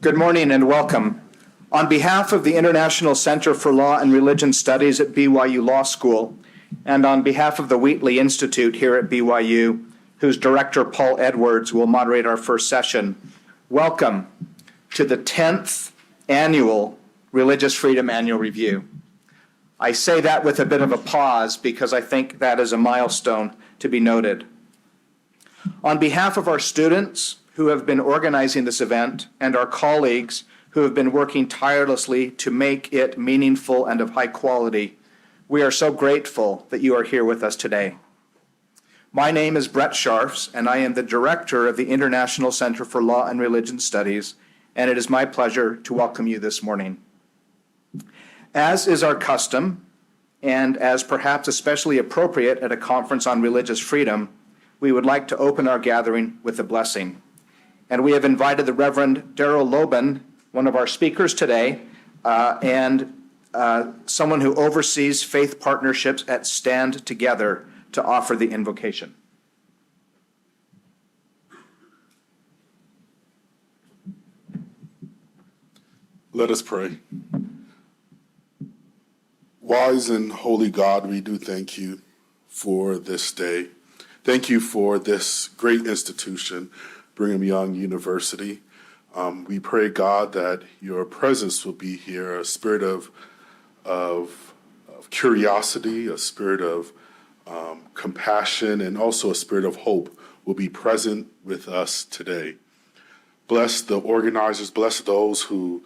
Good morning and welcome. On behalf of the International Center for Law and Religion Studies at BYU Law School, and on behalf of the Wheatley Institute here at BYU, whose director Paul Edwards will moderate our first session, welcome to the 10th annual Religious Freedom Annual Review. I say that with a bit of a pause because I think that is a milestone to be noted. On behalf of our students who have been organizing this event and our colleagues who have been working tirelessly to make it meaningful and of high quality, we are so grateful that you are here with us today. My name is Brett Scharffs, and I am the director of the International Center for Law and Religion Studies, and it is my pleasure to welcome you this morning. As is our custom, and as perhaps especially appropriate at a conference on religious freedom, we would like to open our gathering with a blessing. And we have invited the Reverend Reuben, one of our speakers today, and someone who oversees faith partnerships at Stand Together to offer the invocation. Let us pray. Wise and holy God, we do thank you for this day. Thank you for this great institution, Brigham Young University. We pray, God, that your presence will be here, a spirit of curiosity, a spirit of compassion, and also a spirit of hope will be present with us today. Bless the organizers, bless those who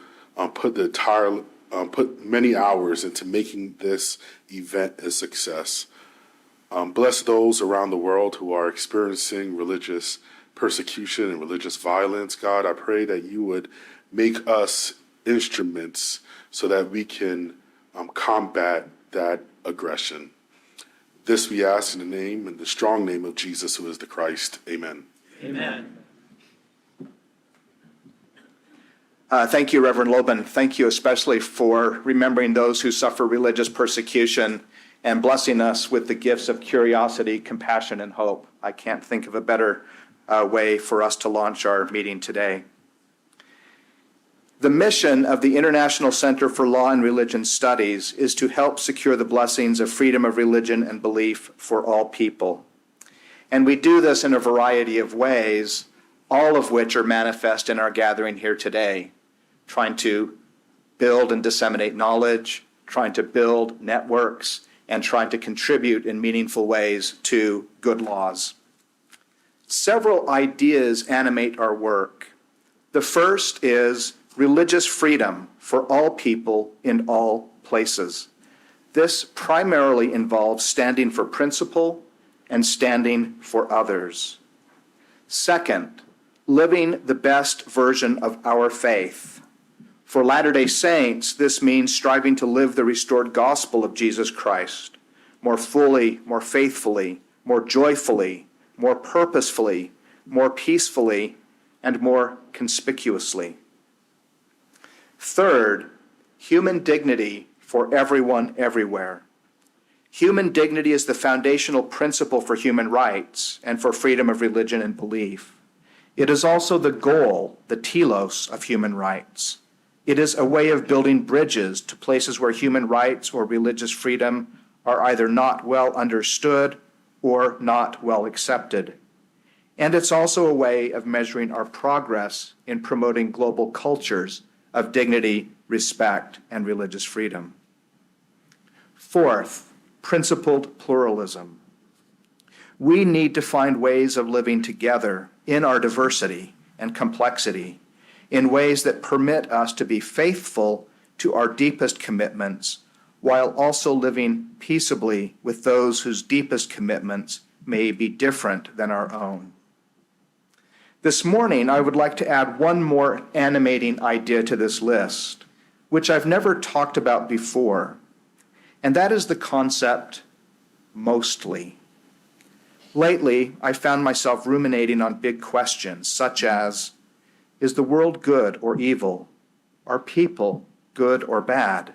put many hours into making this event a success. Bless those around the world who are experiencing religious persecution and religious violence. God, I pray that you would make us instruments so that we can combat that aggression. This we ask in the strong name of Jesus, who is the Christ. Amen. Amen. Thank you, Reverend Reuben. Thank you especially for remembering those who suffer religious persecution and blessing us with the gifts of curiosity, compassion, and hope. I can't think of a better way for us to launch our meeting today. The mission of the International Center for Law and Religion Studies is to help secure the blessings of freedom of religion and belief for all people. And we do this in a variety of ways, all of which are manifest in our gathering here today, trying to build and disseminate knowledge, trying to build networks, and trying to contribute in meaningful ways to good laws. Several ideas animate our work. The first is religious freedom for all people in all places. This primarily involves standing for principle and standing for others. Second, living the best version of our faith. For Latter-day Saints, this means striving to live the restored gospel of Jesus Christ more fully, more faithfully, more joyfully, more purposefully, more peacefully, and more conspicuously. Third, human dignity for everyone everywhere. Human dignity is the foundational principle for human rights and for freedom of religion and belief. It is also the goal, the telos, of human rights. It is a way of building bridges to places where human rights or religious freedom are either not well understood or not well accepted. And it's also a way of measuring our progress in promoting global cultures of dignity, respect, and religious freedom. Fourth, principled pluralism. We need to find ways of living together in our diversity and complexity in ways that permit us to be faithful to our deepest commitments while also living peaceably with those whose deepest commitments may be different than our own. This morning, I would like to add one more animating idea to this list, which I've never talked about before, and that is the concept mostly. Lately, I found myself ruminating on big questions such as, is the world good or evil? Are people good or bad?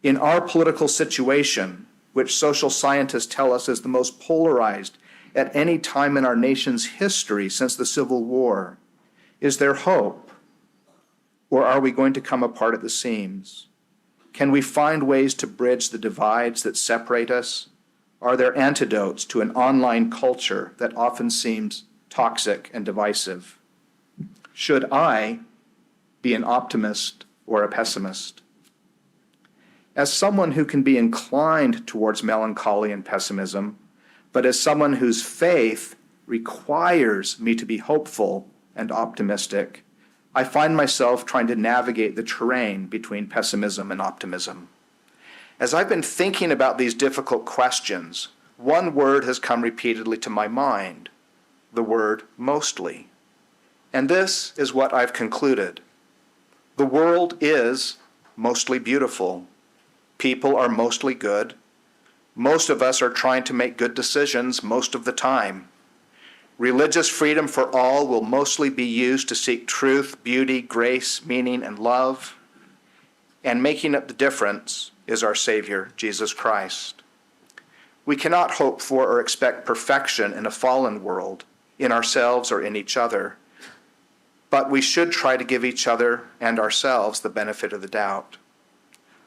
In our political situation, which social scientists tell us is the most polarized at any time in our nation's history since the Civil War, is there hope? Or are we going to come apart at the seams? Can we find ways to bridge the divides that separate us? Are there antidotes to an online culture that often seems toxic and divisive? Should I be an optimist or a pessimist? As someone who can be inclined towards melancholy and pessimism, but as someone whose faith requires me to be hopeful and optimistic, I find myself trying to navigate the terrain between pessimism and optimism. As I've been thinking about these difficult questions, one word has come repeatedly to my mind, the word mostly. And this is what I've concluded. The world is mostly beautiful. People are mostly good. Most of us are trying to make good decisions most of the time. Religious freedom for all will mostly be used to seek truth, beauty, grace, meaning, and love. And making up the difference is our Savior, Jesus Christ. We cannot hope for or expect perfection in a fallen world, in ourselves or in each other. But we should try to give each other and ourselves the benefit of the doubt.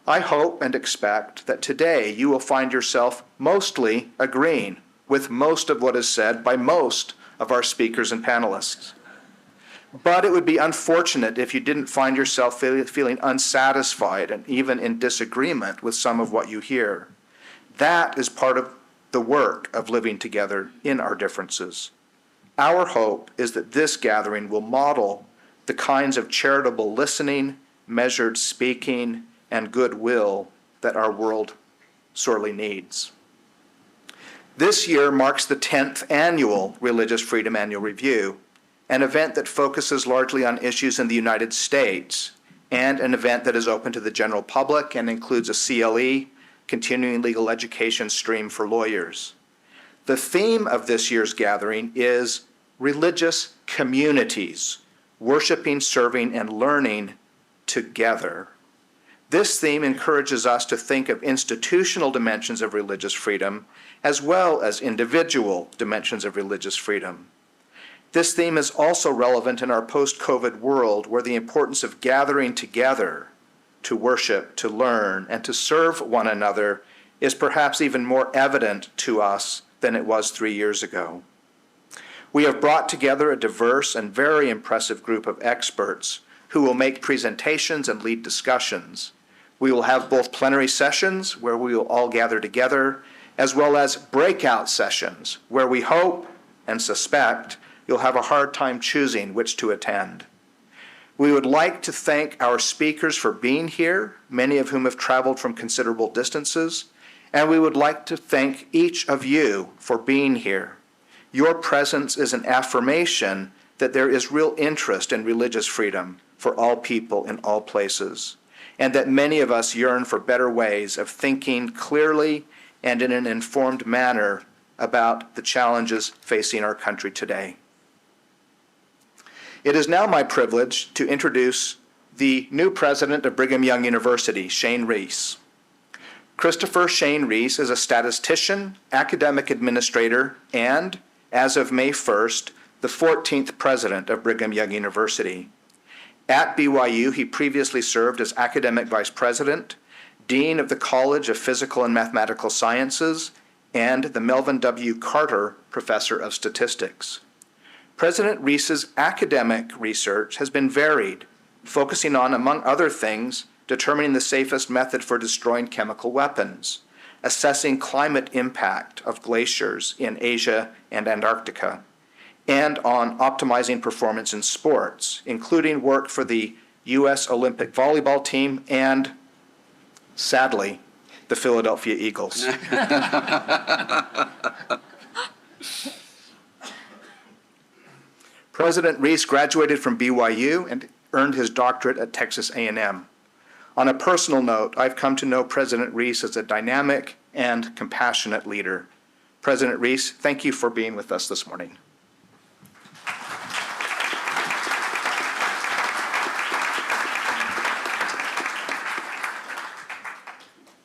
I hope and expect that today you will find yourself mostly agreeing with most of what is said by most of our speakers and panelists. But it would be unfortunate if you didn't find yourself feeling unsatisfied and even in disagreement with some of what you hear. That is part of the work of living together in our differences. Our hope is that this gathering will model the kinds of charitable listening, measured speaking, and goodwill that our world sorely needs. This year marks the 10th annual Religious Freedom Annual Review, an event that focuses largely on issues in the United States, and an event that is open to the general public and includes a CLE, continuing legal education stream for lawyers. The theme of this year's gathering is religious communities, worshiping, serving, and learning together. This theme encourages us to think of institutional dimensions of religious freedom as well as individual dimensions of religious freedom. This theme is also relevant in our post-COVID world, where the importance of gathering together to worship, to learn, and to serve one another is perhaps even more evident to us than it was 3 years ago. We have brought together a diverse and very impressive group of experts who will make presentations and lead discussions. We will have both plenary sessions where we will all gather together, as well as breakout sessions where we hope and suspect you'll have a hard time choosing which to attend. We would like to thank our speakers for being here, many of whom have traveled from considerable distances, and we would like to thank each of you for being here. Your presence is an affirmation that there is real interest in religious freedom for all people in all places, and that many of us yearn for better ways of thinking clearly and in an informed manner about the challenges facing our country today. It is now my privilege to introduce the new president of Brigham Young University, Shane Reese. Christopher Shane Reese is a statistician, academic administrator, and, as of May 1st, the 14th president of Brigham Young University. At BYU, he previously served as academic vice president, dean of the College of Physical and Mathematical Sciences, and the Melvin W. Carter Professor of Statistics. President Reese's academic research has been varied, focusing on, among other things, determining the safest method for destroying chemical weapons, assessing climate impact of glaciers in Asia and Antarctica, and on optimizing performance in sports, including work for the U.S. Olympic volleyball team and, sadly, the Philadelphia Eagles. President Reese graduated from BYU and earned his doctorate at Texas A&M. On a personal note, I've come to know President Reese as a dynamic and compassionate leader. President Reese, thank you for being with us this morning.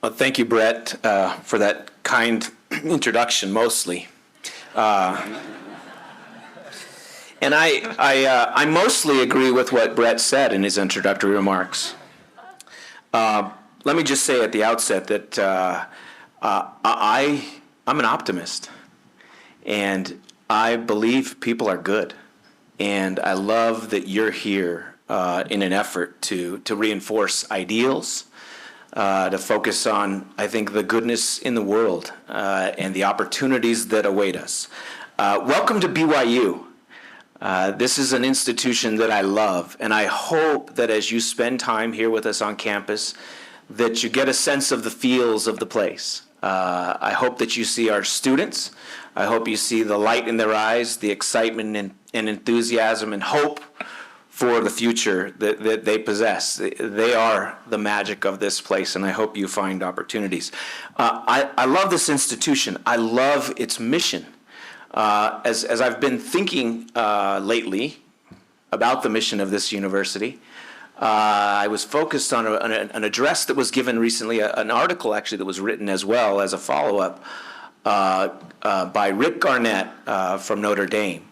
Well, thank you, Brett, for that kind introduction, mostly. And I mostly agree with what Brett said in his introductory remarks. Let me just say at the outset that I'm an optimist, and I believe people are good. And I love that you're here in an effort to reinforce ideals, to focus on, I think, the goodness in the world and the opportunities that await us. Welcome to BYU. This is an institution that I love, and I hope that as you spend time here with us on campus, that you get a sense of the feels of the place. I hope that you see our students. I hope you see the light in their eyes, the excitement and enthusiasm and hope for the future that they possess. They are the magic of this place, and I hope you find opportunities. I love this institution. I love its mission. As I've been thinking lately about the mission of this university, I was focused on an address that was given recently, an article actually that was written as well as a follow-up by Rick Garnett from Notre Dame.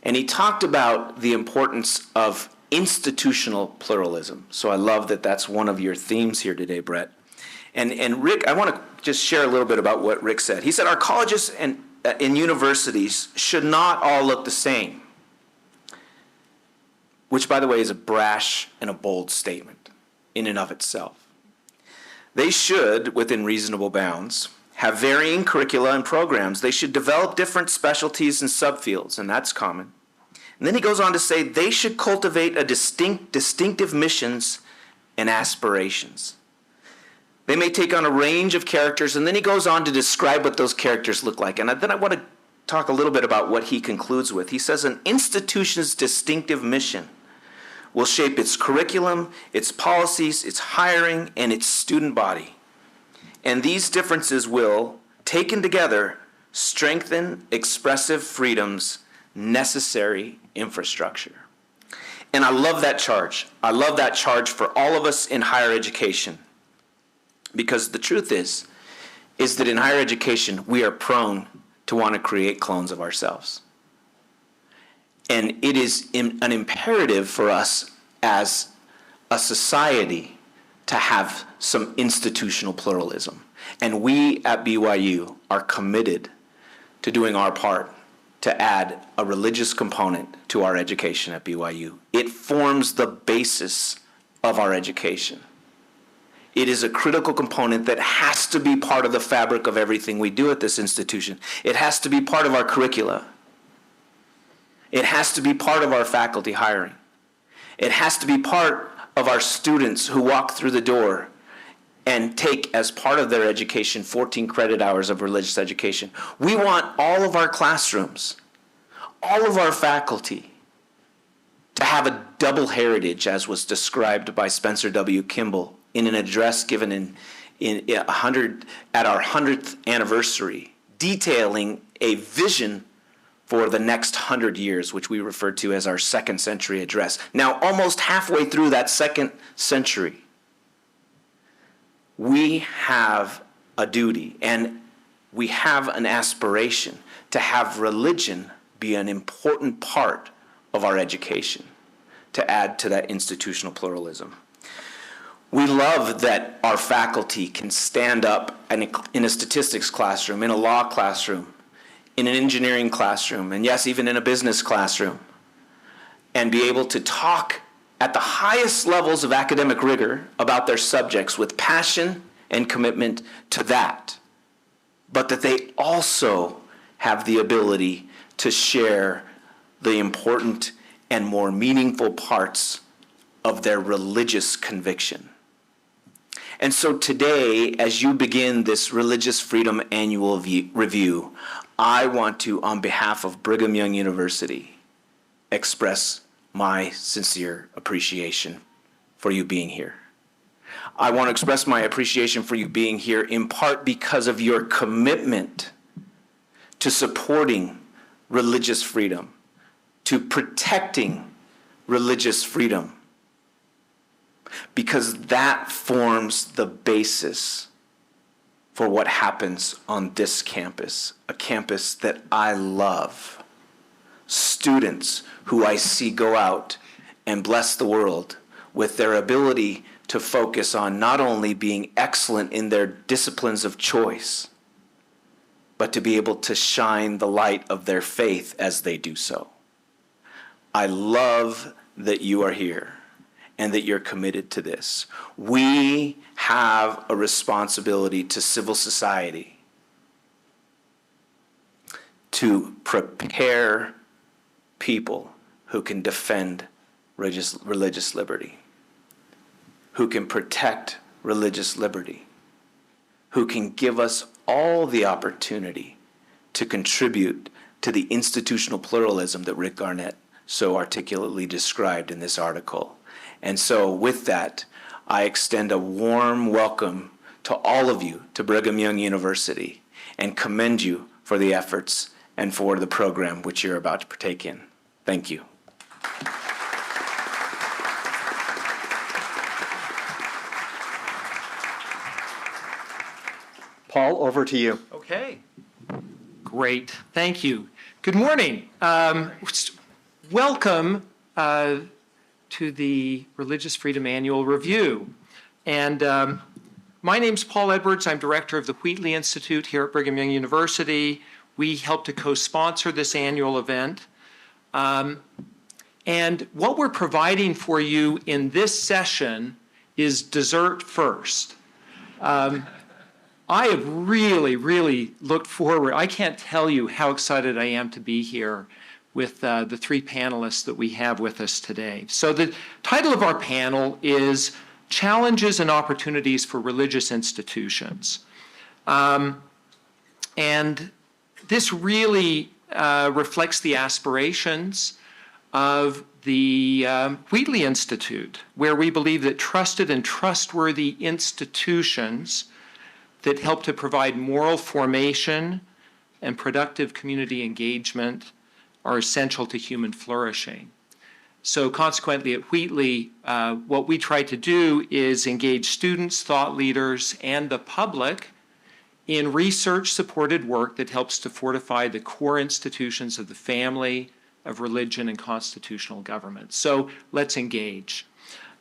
And he talked about the importance of institutional pluralism. So I love that that's one of your themes here today, Brett. And Rick, I want to just share a little bit about what Rick said. He said our colleges and universities should not all look the same, which, by the way, is a brash and a bold statement in and of itself. They should, within reasonable bounds, have varying curricula and programs. They should develop different specialties and subfields, and that's common. And then he goes on to say they should cultivate a distinctive missions and aspirations. They may take on a range of characters, and then he goes on to describe what those characters look like. And then I want to talk a little bit about what he concludes with. He says an institution's distinctive mission will shape its curriculum, its policies, its hiring, and its student body. And these differences will, taken together, strengthen expressive freedom's necessary infrastructure. And I love that charge. I love that charge for all of us in higher education. Because the truth is that in higher education, we are prone to want to create clones of ourselves. And it is an imperative for us as a society to have some institutional pluralism. And we at BYU are committed to doing our part to add a religious component to our education at BYU. It forms the basis of our education. It is a critical component that has to be part of the fabric of everything we do at this institution. It has to be part of our curricula. It has to be part of our faculty hiring. It has to be part of our students who walk through the door and take as part of their education 14 credit hours of religious education. We want all of our classrooms, all of our faculty, to have a double heritage, as was described by Spencer W. Kimball in an address given at our 100th anniversary, detailing a vision for the next 100 years, which we refer to as our second century address. Now, almost halfway through that second century, we have a duty and we have an aspiration to have religion be an important part of our education, to add to that institutional pluralism. We love that our faculty can stand up in a statistics classroom, in a law classroom, in an engineering classroom, and yes, even in a business classroom, and be able to talk at the highest levels of academic rigor about their subjects with passion and commitment to that, but that they also have the ability to share the important and more meaningful parts of their religious conviction. And so today, as you begin this Religious Freedom Annual Review, I want to, on behalf of Brigham Young University, express my sincere appreciation for you being here. I want to express my appreciation for you being here in part because of your commitment to supporting religious freedom, to protecting religious freedom, because that forms the basis for what happens on this campus, a campus that I love. students who I see go out and bless the world with their ability to focus on not only being excellent in their disciplines of choice, but to be able to shine the light of their faith as they do so. I love that you are here and that you're committed to this. We have a responsibility to civil society to prepare people who can defend religious liberty, who can protect religious liberty, who can give us all the opportunity to contribute to the institutional pluralism that Rick Garnett so articulately described in this article. And so with that, I extend a warm welcome to all of you to Brigham Young University and commend you for the efforts and for the program which you're about to partake in. Thank you. Paul, over to you. Okay, great, thank you. Good morning. Welcome to the Religious Freedom Annual Review. And my name's Paul Edwards. I'm director of the Wheatley Institute here at Brigham Young University. We help to co-sponsor this annual event. And what we're providing for you in this session is dessert first. I have really looked forward. I can't tell you how excited I am to be here with the three panelists that we have with us today. So the title of our panel is Challenges and Opportunities for Religious Institutions. And this really reflects the aspirations of the Wheatley Institute, where we believe that trusted and trustworthy institutions that help to provide moral formation and productive community engagement are essential to human flourishing. So consequently at Wheatley, what we try to do is engage students, thought leaders, and the public in research-supported work that helps to fortify the core institutions of the family, of religion, and constitutional government. So let's engage.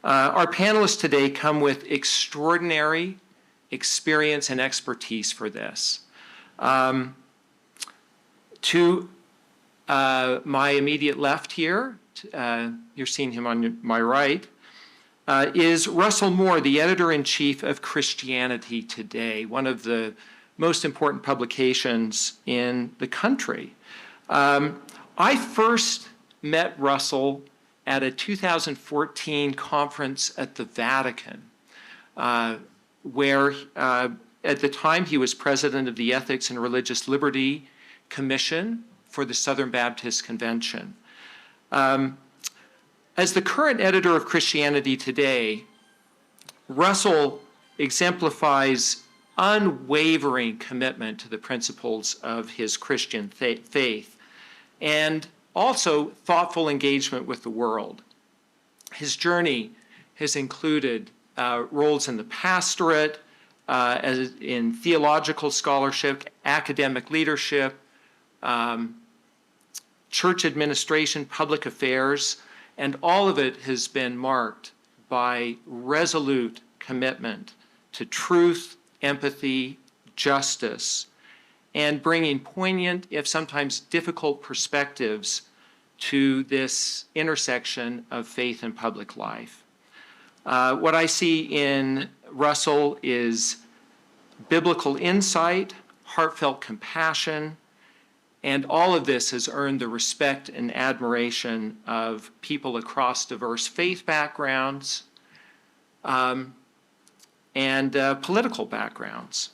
Our panelists today come with extraordinary experience and expertise for this. To my immediate left here, you're seeing him on my right, is Russell Moore, the editor-in-chief of Christianity Today, one of the most important publications in the country. I first met Russell at a 2014 conference at the Vatican, where at the time he was president of the Ethics and Religious Liberty Commission for the Southern Baptist Convention. As the current editor of Christianity Today, Russell exemplifies unwavering commitment to the principles of his Christian faith and also thoughtful engagement with the world. His journey has included roles in the pastorate, in theological scholarship, academic leadership, church administration, public affairs, and all of it has been marked by resolute commitment to truth, empathy, justice, and bringing poignant, if sometimes difficult, perspectives to this intersection of faith and public life. What I see in Russell is biblical insight, heartfelt compassion, and all of this has earned the respect and admiration of people across diverse faith backgrounds and political backgrounds.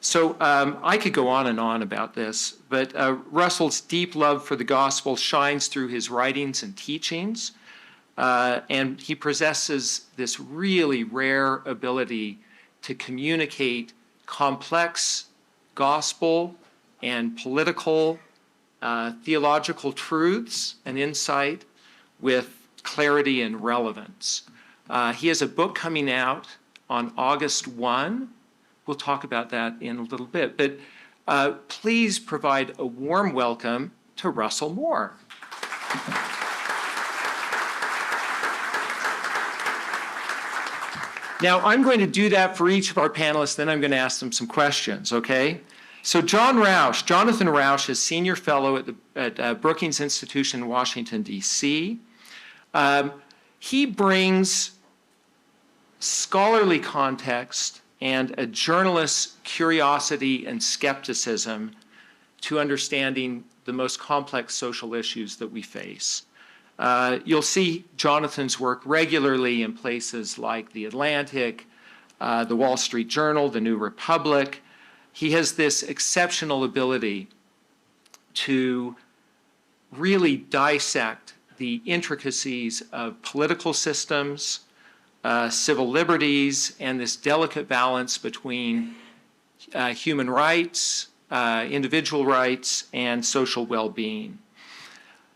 So I could go on and on about this, but Russell's deep love for the gospel shines through his writings and teachings, and he possesses this really rare ability to communicate complex gospel and political, theological truths and insight with clarity and relevance. He has a book coming out on August 1. We'll talk about that in a little bit, but please provide a warm welcome to Russell Moore. Now, I'm going to do that for each of our panelists, then I'm going to ask them some questions, okay? So Jonathan Rauch is Senior Fellow at Brookings Institution in Washington, D.C. He brings scholarly context and a journalist's curiosity and skepticism to understanding the most complex social issues that we face. You'll see Jonathan's work regularly in places like The Atlantic, the Wall Street Journal, the New Republic. He has this exceptional ability to really dissect the intricacies of political systems, civil liberties, and this delicate balance between human rights, individual rights, and social well-being.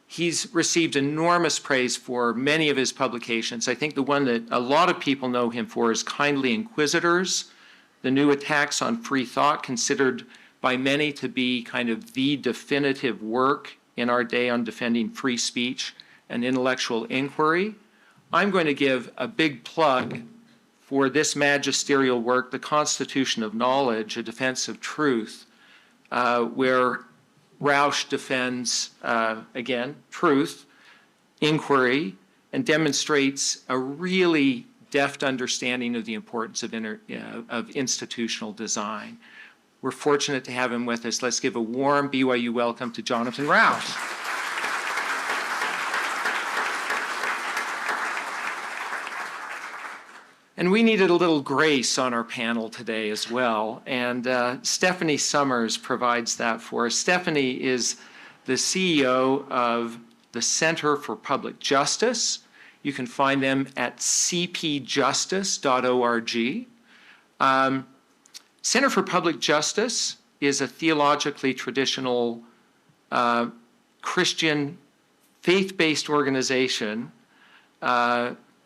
He's received enormous praise for many of his publications. I think the one that a lot of people know him for is Kindly Inquisitors, the new attacks on free thought, considered by many to be kind of the definitive work in our day on defending free speech and intellectual inquiry. I'm going to give a big plug for this magisterial work, The Constitution of Knowledge, A Defense of Truth, where Rauch defends, again, truth, inquiry, and demonstrates a really deft understanding of the importance of institutional design. We're fortunate to have him with us. Let's give a warm BYU welcome to Jonathan Rauch. And we needed a little grace on our panel today as well. And Stephanie Summers provides that for us. Stephanie is the CEO of the Center for Public Justice. You can find them at cpjustice.org. Center for Public Justice is a theologically traditional Christian faith-based organization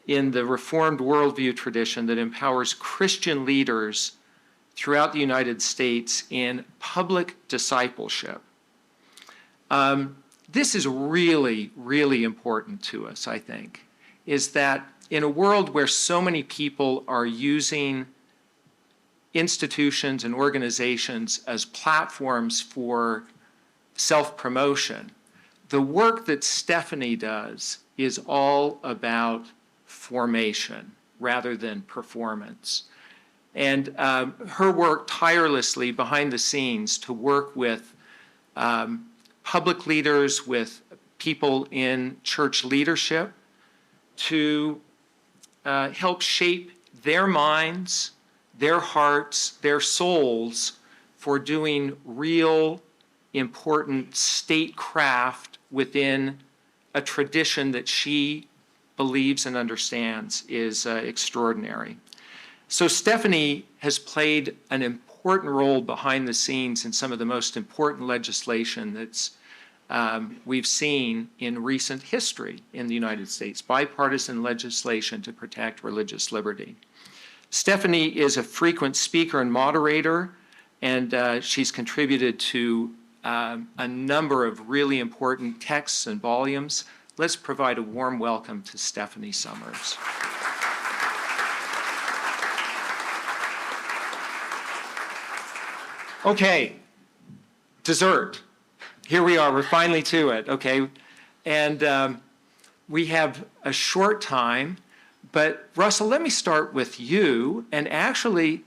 in the Reformed worldview tradition that empowers Christian leaders throughout the United States in public discipleship. This is really, really important to us, I think, is that in a world where so many people are using institutions and organizations as platforms for self-promotion, the work that Stephanie does is all about formation rather than performance. And her work tirelessly behind the scenes to work with public leaders, with people in church leadership, to help shape their minds, their hearts, their souls for doing real important statecraft within a tradition that she believes and understands is extraordinary. So Stephanie has played an important role behind the scenes in some of the most important legislation that's we've seen in recent history in the United States, bipartisan legislation to protect religious liberty. Stephanie is a frequent speaker and moderator, and she's contributed to a number of really important texts and volumes. Let's provide a warm welcome to Stephanie Summers. Okay, dessert. Here we are, we're finally to it, okay? And we have a short time, but Russell, let me start with you, and actually,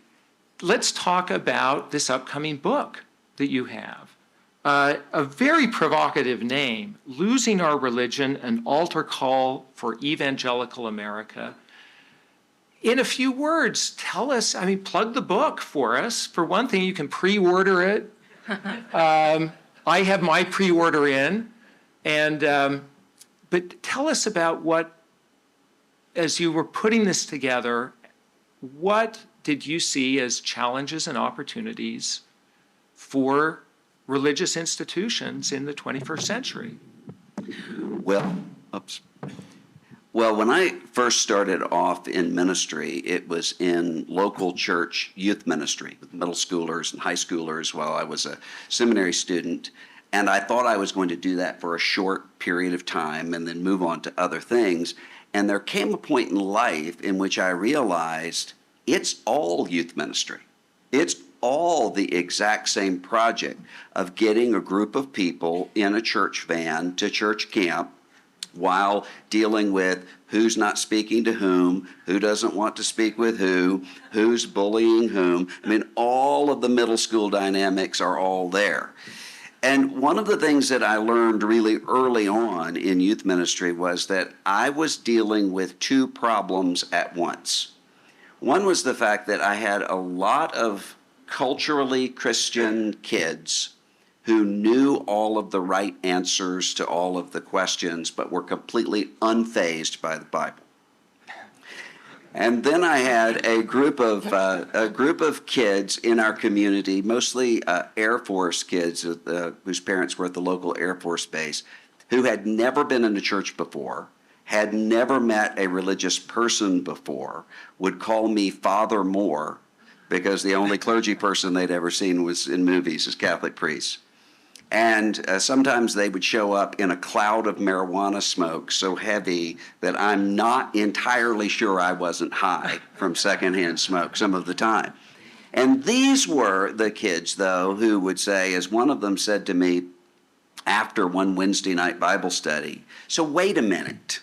let's talk about this upcoming book that you have. A very provocative name, Losing Our Religion, an Altar Call for Evangelical America. In a few words, tell us, plug the book for us. For one thing, you can pre-order it. I have my pre-order in. But tell us about what, as you were putting this together, what did you see as challenges and opportunities for religious institutions in the 21st century? Well, when I first started off in ministry, it was in local church youth ministry with middle schoolers and high schoolers while I was a seminary student. And I thought I was going to do that for a short period of time and then move on to other things. And there came a point in life in which I realized it's all youth ministry. It's all the exact same project of getting a group of people in a church van to church camp while dealing with who's not speaking to whom, who doesn't want to speak with who, who's bullying whom. I mean, all of the middle school dynamics are all there. And one of the things that I learned really early on in youth ministry was that I was dealing with two problems at once. One was the fact that I had a lot of culturally Christian kids who knew all of the right answers to all of the questions, but were completely unfazed by the Bible. And then I had a group of kids in our community, mostly Air Force kids whose parents were at the local Air Force base, who had never been in a church before, had never met a religious person before, would call me Father Moore because the only clergy person they'd ever seen was in movies as Catholic priests. And sometimes they would show up in a cloud of marijuana smoke so heavy that I'm not entirely sure I wasn't high from secondhand smoke some of the time. And these were the kids, though, who would say, as one of them said to me after one Wednesday night Bible study, so wait a minute,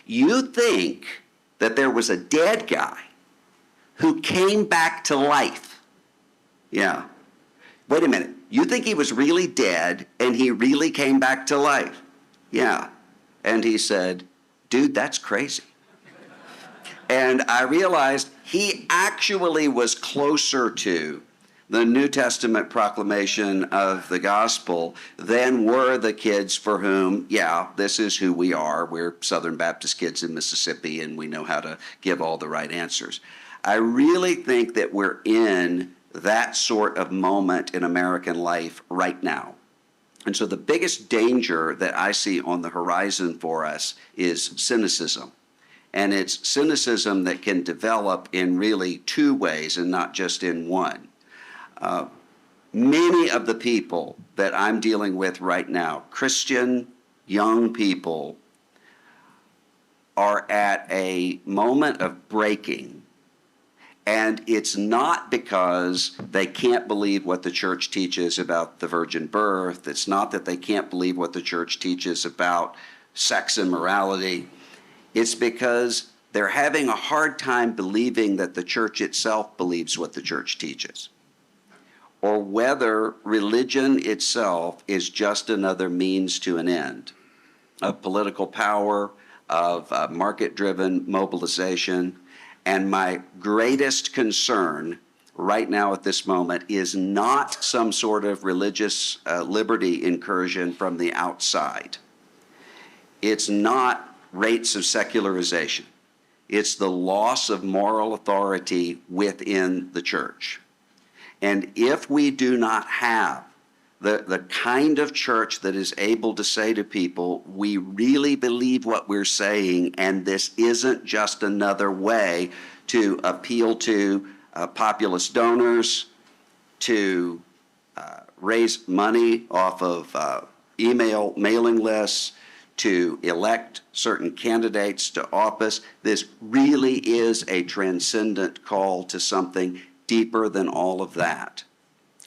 you think that there was a dead guy who came back to life? Yeah. Wait a minute. You think he was really dead and he really came back to life? Yeah. And he said, dude, that's crazy. And I realized he actually was closer to the New Testament proclamation of the gospel than were the kids for whom, yeah, this is who we are. We're Southern Baptist kids in Mississippi and we know how to give all the right answers. I really think that we're in that sort of moment in American life right now. And so the biggest danger that I see on the horizon for us is cynicism. And it's cynicism that can develop in really two ways and not just in one. Many of the people that I'm dealing with right now, Christian young people, are at a moment of breaking. And it's not because they can't believe what the church teaches about the virgin birth. It's not that they can't believe what the church teaches about sex and morality. It's because they're having a hard time believing that the church itself believes what the church teaches, or whether religion itself is just another means to an end of political power, of market-driven mobilization. And my greatest concern right now at this moment is not some sort of religious liberty incursion from the outside. It's not rates of secularization. It's the loss of moral authority within the church. And if we do not have the kind of church that is able to say to people, we really believe what we're saying, and this isn't just another way to appeal to populist donors, to raise money off of email mailing lists, to elect certain candidates to office. This really is a transcendent call to something deeper than all of that.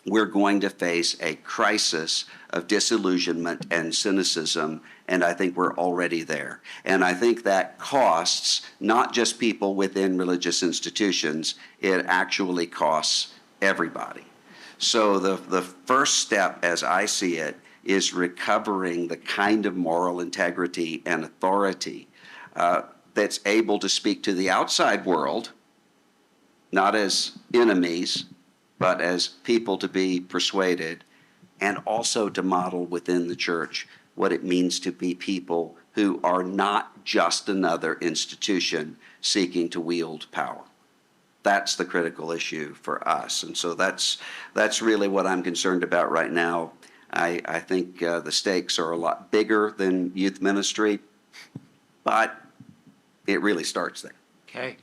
We're going to face a crisis of disillusionment and cynicism, and I think we're already there. And I think that costs not just people within religious institutions, it actually costs everybody. So the first step, as I see it, is recovering the kind of moral integrity and authority that's able to speak to the outside world, not as enemies, but as people to be persuaded, and also to model within the church what it means to be people who are not just another institution seeking to wield power. That's the critical issue for us. And so that's really what I'm concerned about right now. I think the stakes are a lot bigger than youth ministry, but it really starts there. Okay.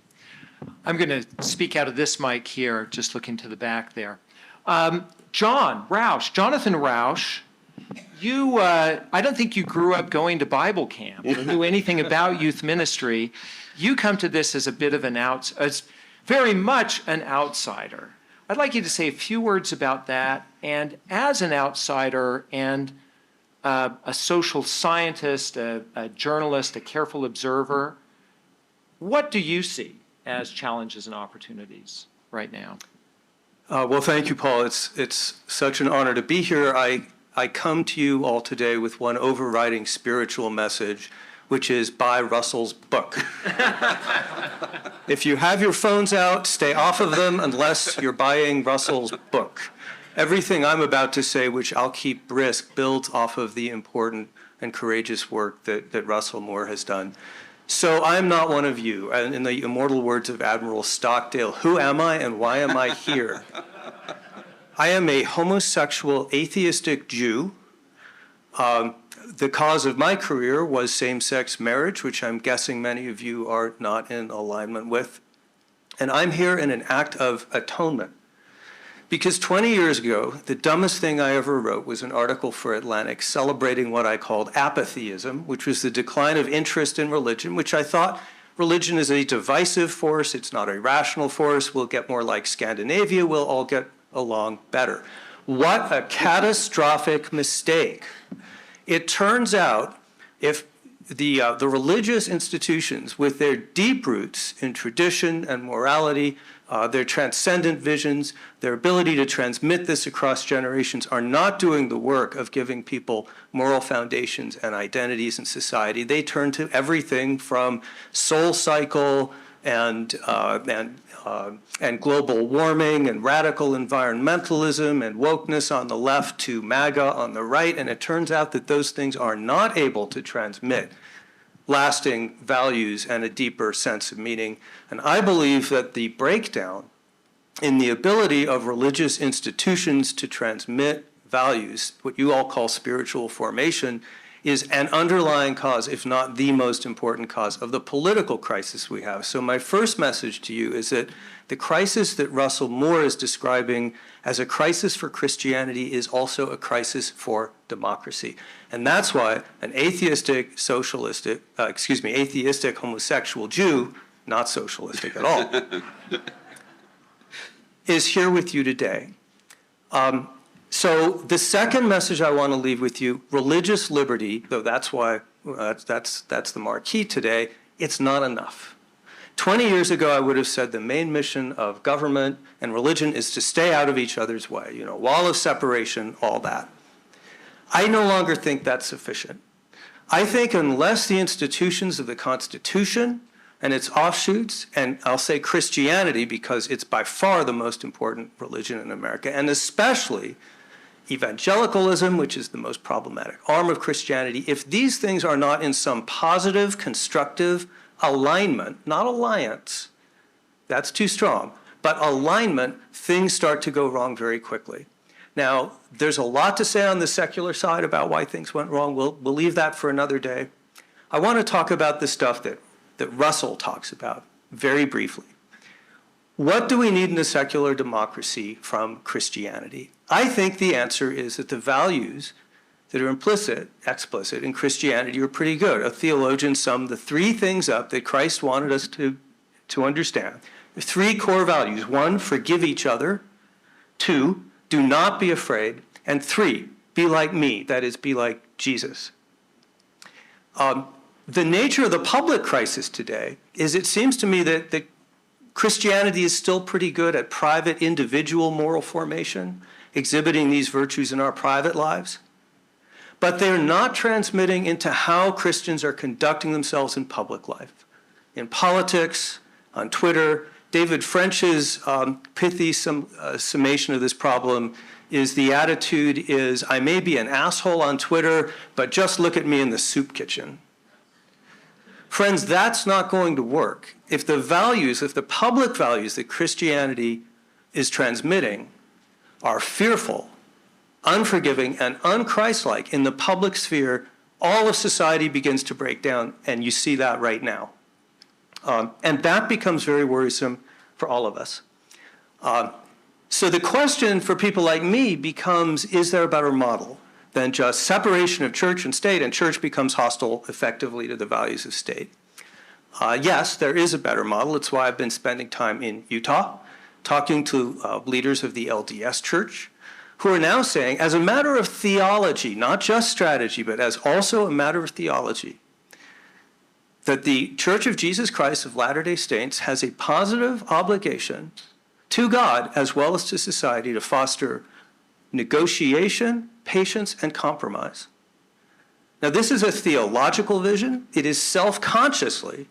I'm going to speak out of this mic here, just looking to the back there. Jonathan Rauch I don't think you grew up going to Bible camp or knew anything about youth ministry. You come to this as a bit of as very much an outsider. I'd like you to say a few words about that. And as an outsider and a social scientist, a journalist, a careful observer, what do you see as challenges and opportunities right now? Well, thank you, Paul. It's such an honor to be here. I come to you all today with one overriding spiritual message, which is buy Russell's book. If you have your phones out, stay off of them unless you're buying Russell's book. Everything I'm about to say, which I'll keep brisk, builds off of the important and courageous work that Russell Moore has done. So I'm not one of you. And in the immortal words of Admiral Stockdale, who am I and why am I here? I am a homosexual, atheistic Jew. The cause of my career was same-sex marriage, which I'm guessing many of you are not in alignment with. And I'm here in an act of atonement. Because 20 years ago, the dumbest thing I ever wrote was an article for Atlantic celebrating what I called apatheism, which was the decline of interest in religion, which I thought religion is a divisive force. It's not a rational force. We'll get more like Scandinavia. We'll all get along better. What a catastrophic mistake. It turns out if the religious institutions with their deep roots in tradition and morality, their transcendent visions, their ability to transmit this across generations are not doing the work of giving people moral foundations and identities in society. They turn to everything from soul cycle and global warming and radical environmentalism and wokeness on the left to MAGA on the right. And it turns out that those things are not able to transmit lasting values and a deeper sense of meaning. And I believe that the breakdown in the ability of religious institutions to transmit values, what you all call spiritual formation, is an underlying cause, if not the most important cause, of the political crisis we have. So my first message to you is that the crisis that Russell Moore is describing as a crisis for Christianity is also a crisis for democracy. And that's why an atheistic homosexual Jew, not socialistic at all, is here with you today. So the second message I want to leave with you, religious liberty, though that's why that's the marquee today, it's not enough. 20 years ago, I would have said the main mission of government and religion is to stay out of each other's way, wall of separation, all that. I no longer think that's sufficient. I think unless the institutions of the Constitution and its offshoots, and I'll say Christianity because it's by far the most important religion in America, and especially evangelicalism, which is the most problematic arm of Christianity, if these things are not in some positive, constructive alignment, not alliance, that's too strong, but alignment, things start to go wrong very quickly. Now, there's a lot to say on the secular side about why things went wrong. We'll leave that for another day. I want to talk about the stuff that Russell talks about very briefly. What do we need in a secular democracy from Christianity? I think the answer is that the values that are explicit in Christianity are pretty good. A theologian summed the three things up that Christ wanted us to understand. The three core values. 1, forgive each other. 2, do not be afraid. And 3, be like me, that is, be like Jesus. The nature of the public crisis today is it seems to me that Christianity is still pretty good at private individual moral formation, exhibiting these virtues in our private lives. But they're not transmitting into how Christians are conducting themselves in public life, in politics, on Twitter. David French's pithy summation of this problem is the attitude is, I may be an asshole on Twitter, but just look at me in the soup kitchen. Friends, that's not going to work. If the public values that Christianity is transmitting are fearful, unforgiving, and unchristlike in the public sphere, all of society begins to break down, and you see that right now. And that becomes very worrisome for all of us. So the question for people like me becomes, is there a better model? than just separation of church and state, and church becomes hostile effectively to the values of state. Yes, there is a better model. It's why I've been spending time in Utah, talking to leaders of the LDS Church, who are now saying, as a matter of theology, not just strategy, but as also a matter of theology, that the Church of Jesus Christ of Latter-day Saints has a positive obligation to God as well as to society to foster negotiation, patience, and compromise. Now, this is a theological vision. It is self-consciously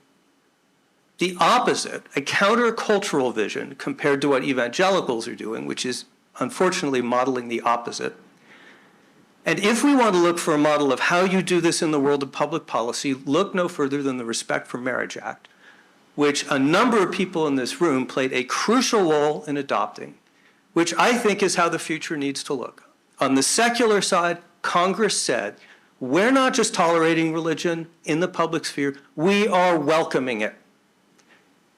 the opposite, a countercultural vision compared to what evangelicals are doing, which is unfortunately modeling the opposite. And if we want to look for a model of how you do this in the world of public policy, look no further than the Respect for Marriage Act, which a number of people in this room played a crucial role in adopting, which I think is how the future needs to look. On the secular side, Congress said, we're not just tolerating religion in the public sphere, we are welcoming it.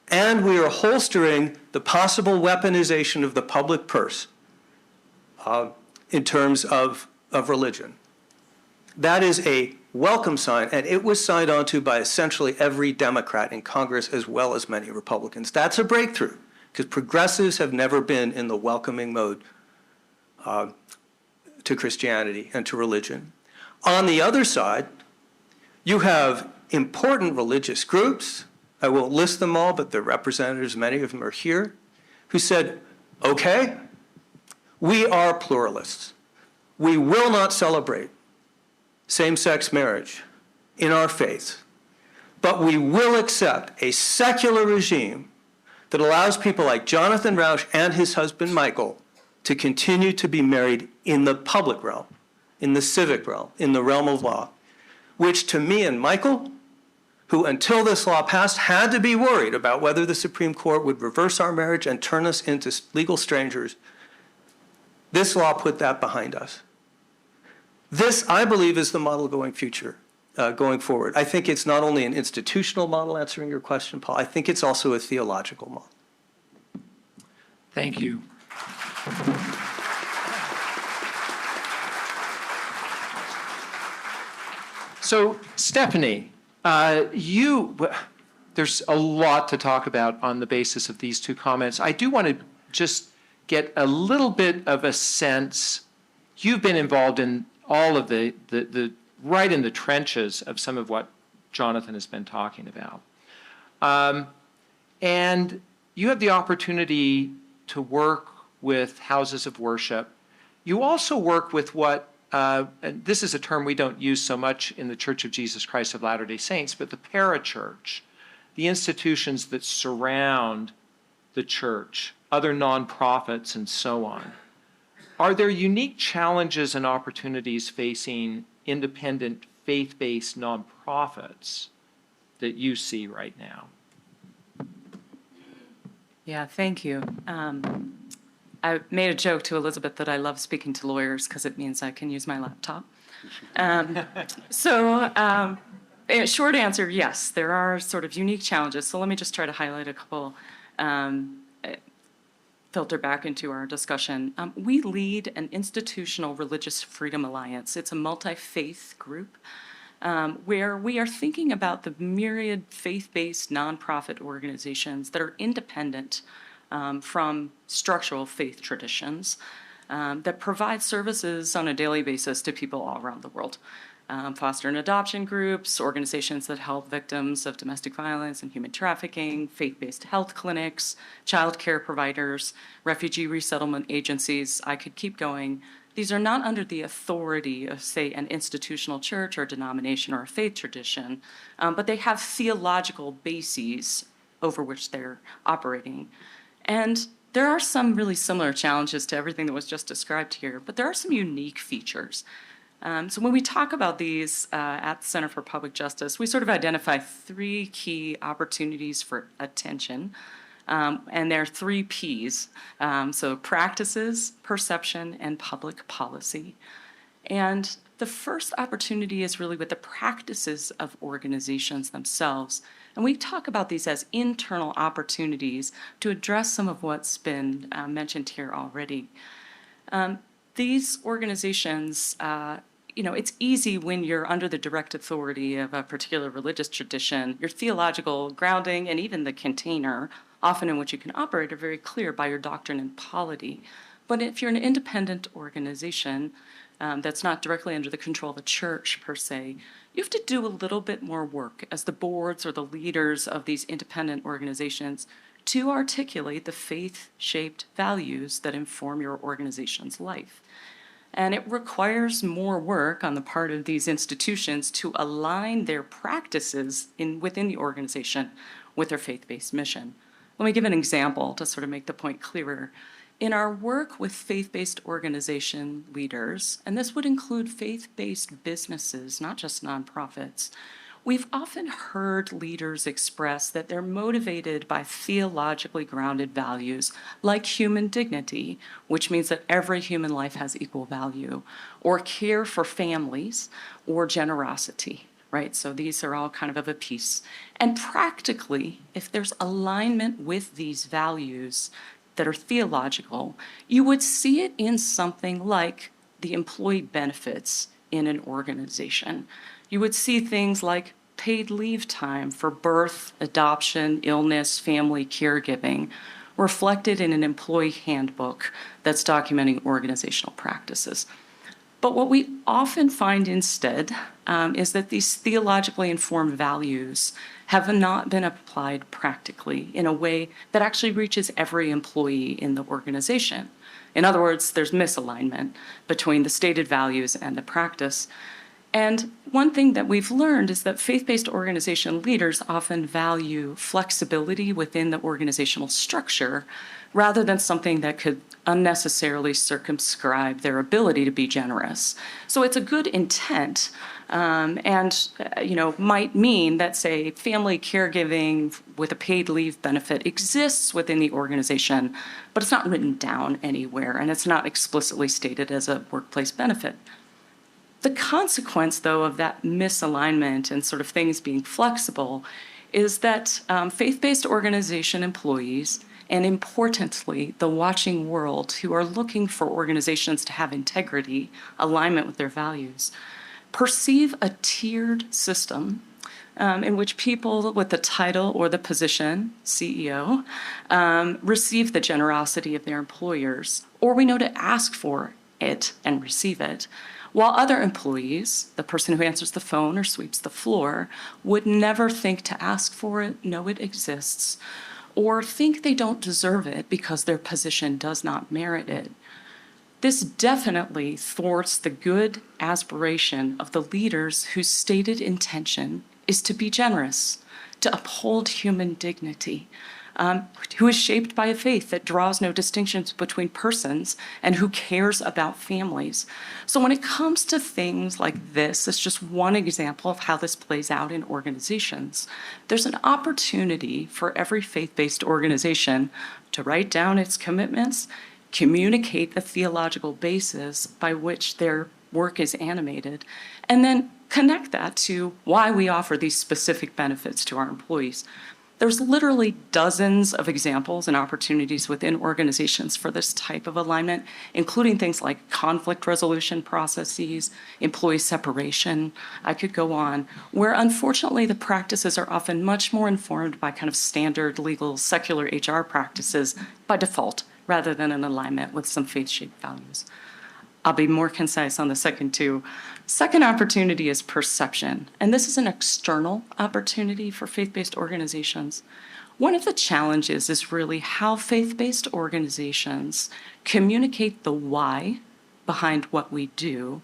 And we are holstering the possible weaponization of the public purse in terms of religion. That is a welcome sign, and it was signed onto by essentially every Democrat in Congress as well as many Republicans. That's a breakthrough, because progressives have never been in the welcoming mode to Christianity and to religion. On the other side, you have important religious groups, I won't list them all, but their representatives, many of them are here, who said, okay, we are pluralists. We will not celebrate same-sex marriage in our faith, but we will accept a secular regime that allows people like Jonathan Rauch and his husband Michael to continue to be married in the public realm, in the civic realm, in the realm of law, which to me and Michael, who until this law passed had to be worried about whether the Supreme Court would reverse our marriage and turn us into legal strangers, this law put that behind us. This, I believe, is the model going forward. I think it's not only an institutional model, answering your question, Paul, I think it's also a theological model. Thank you. So, Stephanie, there's a lot to talk about on the basis of these two comments. I do want to just get a little bit of a sense. You've been involved in all of the right in the trenches of some of what Jonathan has been talking about. And you have the opportunity to work with houses of worship. You also work with what, and this is a term we don't use so much in the Church of Jesus Christ of Latter-day Saints, but the parachurch, the institutions that surround the church, other nonprofits, and so on. Are there unique challenges and opportunities facing independent, faith-based nonprofits that you see right now? Yeah, thank you. I made a joke to Elizabeth that I love speaking to lawyers because it means I can use my laptop. Short answer, yes, there are sort of unique challenges. So let me just try to highlight a couple, filter back into our discussion. We lead an institutional religious freedom alliance. It's a multi-faith group where we are thinking about the myriad faith-based nonprofit organizations that are independent from structural faith traditions that provide services on a daily basis to people all around the world. Foster and adoption groups, organizations that help victims of domestic violence and human trafficking, faith-based health clinics, child care providers, refugee resettlement agencies. I could keep going. These are not under the authority of, say, an institutional church or denomination or a faith tradition, but they have theological bases over which they're operating. And there are some really similar challenges to everything that was just described here, but there are some unique features. So when we talk about these at the Center for Public Justice, we sort of identify three key opportunities for attention, and there are three Ps. So practices, perception, and public policy. And the first opportunity is really with the practices of organizations themselves. And we talk about these as internal opportunities to address some of what's been mentioned here already. These organizations it's easy when you're under the direct authority of a particular religious tradition. Your theological grounding and even the container, often in which you can operate, are very clear by your doctrine and polity. But if you're an independent organization that's not directly under the control of a church per se, you have to do a little bit more work as the boards or the leaders of these independent organizations to articulate the faith-shaped values that inform your organization's life. And it requires more work on the part of these institutions to align their practices within the organization with their faith-based mission. Let me give an example to sort of make the point clearer. In our work with faith-based organization leaders, and this would include faith-based businesses, not just nonprofits, we've often heard leaders express that they're motivated by theologically grounded values like human dignity, which means that every human life has equal value, or care for families, or generosity, right? So these are all kind of a piece. And practically, if there's alignment with these values that are theological, you would see it in something like the employee benefits in an organization. You would see things like paid leave time for birth, adoption, illness, family caregiving, reflected in an employee handbook that's documenting organizational practices. But what we often find instead is that these theologically informed values have not been applied practically in a way that actually reaches every employee in the organization. In other words, there's misalignment between the stated values and the practice. And one thing that we've learned is that faith-based organization leaders often value flexibility within the organizational structure rather than something that could unnecessarily circumscribe their ability to be generous. So it's a good intent, and might mean that, say, family caregiving with a paid leave benefit exists within the organization, but it's not written down anywhere, and it's not explicitly stated as a workplace benefit. The consequence, though, of that misalignment and sort of things being flexible is that faith-based organization employees, and importantly, the watching world who are looking for organizations to have integrity, alignment with their values, perceive a tiered system in which people with the title or the position, CEO, receive the generosity of their employers, or we know to ask for it and receive it, while other employees, the person who answers the phone or sweeps the floor, would never think to ask for it, know it exists, or think they don't deserve it because their position does not merit it. This definitely thwarts the good aspiration of the leaders whose stated intention is to be generous, to uphold human dignity, who is shaped by a faith that draws no distinctions between persons and who cares about families. So when it comes to things like this, it's just one example of how this plays out in organizations. There's an opportunity for every faith-based organization to write down its commitments, communicate the theological basis by which their work is animated, and then connect that to why we offer these specific benefits to our employees. There's literally dozens of examples and opportunities within organizations for this type of alignment, including things like conflict resolution processes, employee separation. I could go on, where unfortunately the practices are often much more informed by kind of standard legal secular HR practices by default, rather than in alignment with some faith-shaped values. I'll be more concise on the second two. Second opportunity is perception, and this is an external opportunity for faith-based organizations. One of the challenges is really how faith-based organizations communicate the why behind what we do